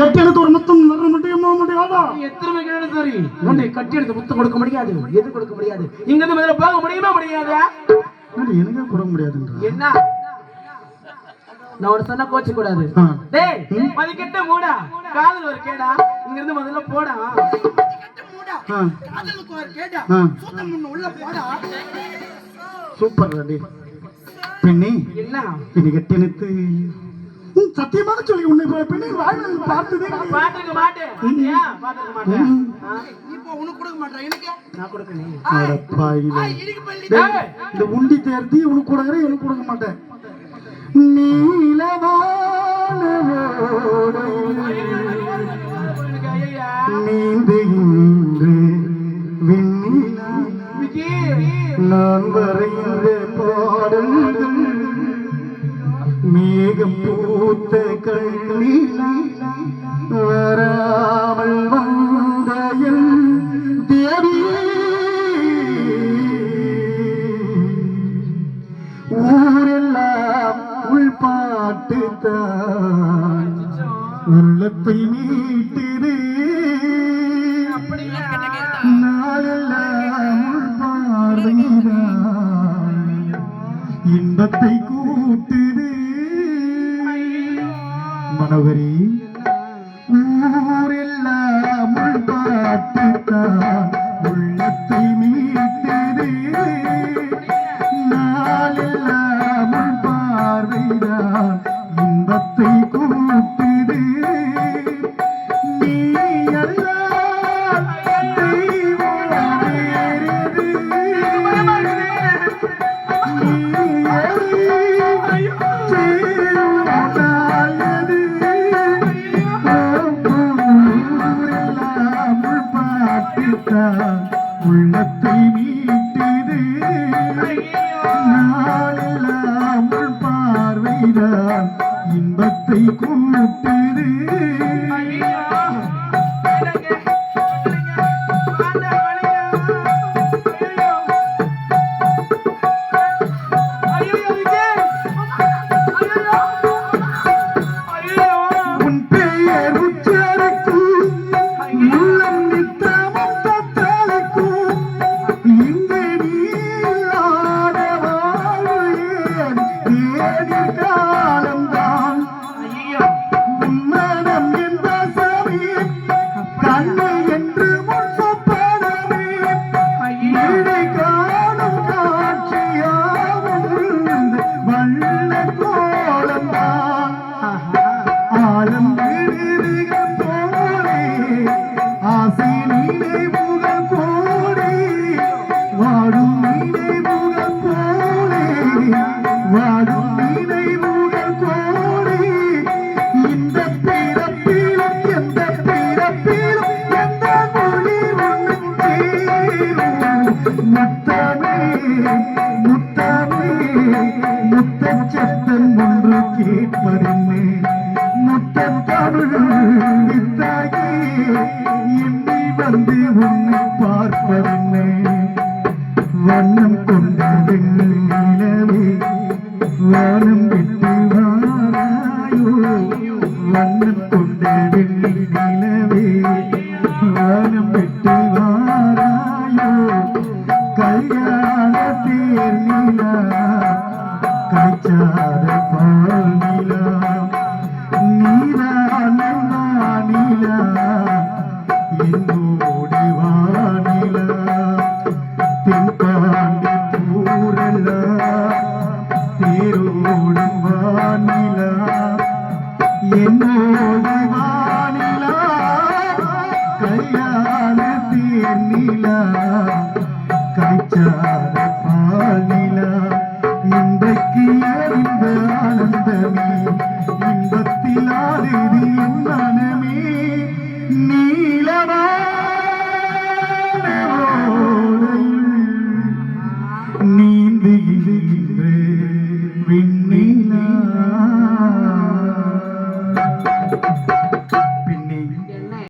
கட்டி எடுத்து ஒரு முத்தம் வர முடியுமா முடியாதா? எத்தனை கேடு சரி உன்னை கட்டி எடுத்து முத்தம் கொடுக்க முடியாது, எது கொடுக்க முடியாது. இங்க இருந்து முதல்ல போக முடியுமா முடியாதா? எனக்கு கொடுக்க முடியாதுன்ற என்ன நான் ஒரு சொன்ன கோச்சு கூடாது. டேய் மதிக்கட்ட மூடா, காதல் ஒரு கேடா, இங்க இருந்து முதல்ல போடா. காதலுக்கு ஒரு கேடா, சூத்தம் முன்ன உள்ள போடா. சூப்பர் ரெடி பெண்ணே. என்ன இனி கட்டி எடுத்து சத்தியமாக சொல்லி உன்னை பெண்ணை வாழ்நாள் பார்த்ததே பாத்துக்க மாட்டேன். ஏன் பாத்துக்க மாட்டேன்? இப்போ உனக்கு கொடுக்க மாட்டேன், எனக்கு நான் கொடுக்கணும். இந்த உண்டி தேர்த்தி உனக்கு கொடுக்குறேன், எனக்கு கொடுக்க மாட்டேன். நீலவான நீந்துகின்ற விண்ணிலா நான் வரைந்த பாடல்கள் மேகம் பூத்த கண்ணீலா வராமல் வந்த என் தேவி ஊரெல்லாம் உள்பாட்டுத்தான் உள்ளத்தை மீட்டுது நாளெல்லாம் உள்பார்வைதான் இன்பத்தை கூட்டுது மனோகரி ஊரெல்லாம் உள்பாட்டுத்தான் உள்ளத்தை மீட்டுது நாளெல்லாம் பார்வைதான் இன்பத்தை கூட்டுது நீ எல்லாம் தெய்வம் வேறது நீ சேருவது ஊரெல்லாம் பார்த்துத்தான் உள்ளத்தை மீட்டுது நாளெல்லாம் பார்வைதான் இன்பத்தை கூட்டுது உன் பெயர் உச்சரிக்கும் உள்ளம் நித்தமும் தத்தளிக்கும் இங்கு நீ ஆட வாழ்வேன் ஏடி காலம்தான் உன்மனம் என்ற சமி கண்ணை என்று முன் சொப்பனமே இடை காணும் காட்சியாவும் வண்ண கோலம்தான் ஆலம் விடுதிகள் போலே ஆசை நினைவுகள் போலே வாடும் நினைவுகள் போலே வாடும் நினைவுகள் போலே இந்த பிறப்பிலும் எந்த பிறப்பிலும் எந்த மொழி ஒன்று சேரும் முத்தமே முத்தமே முத்தச்சத்தன் ஒன்று கேட்பதென்னே முத்தம் தமிழ் வித்தாகி எண்ணி வந்து உன்னை பார்ப்பதென்னே வண்ணம் கொண்ட வெண்ணிலவே வானம் விட்டு வாராயோ வண்ணம் கொண்ட வெண்ணிலவே வானம் விட்டு வாராயோ கல்யாண தேர் நிலா காய்ச்சாத பால் நிலா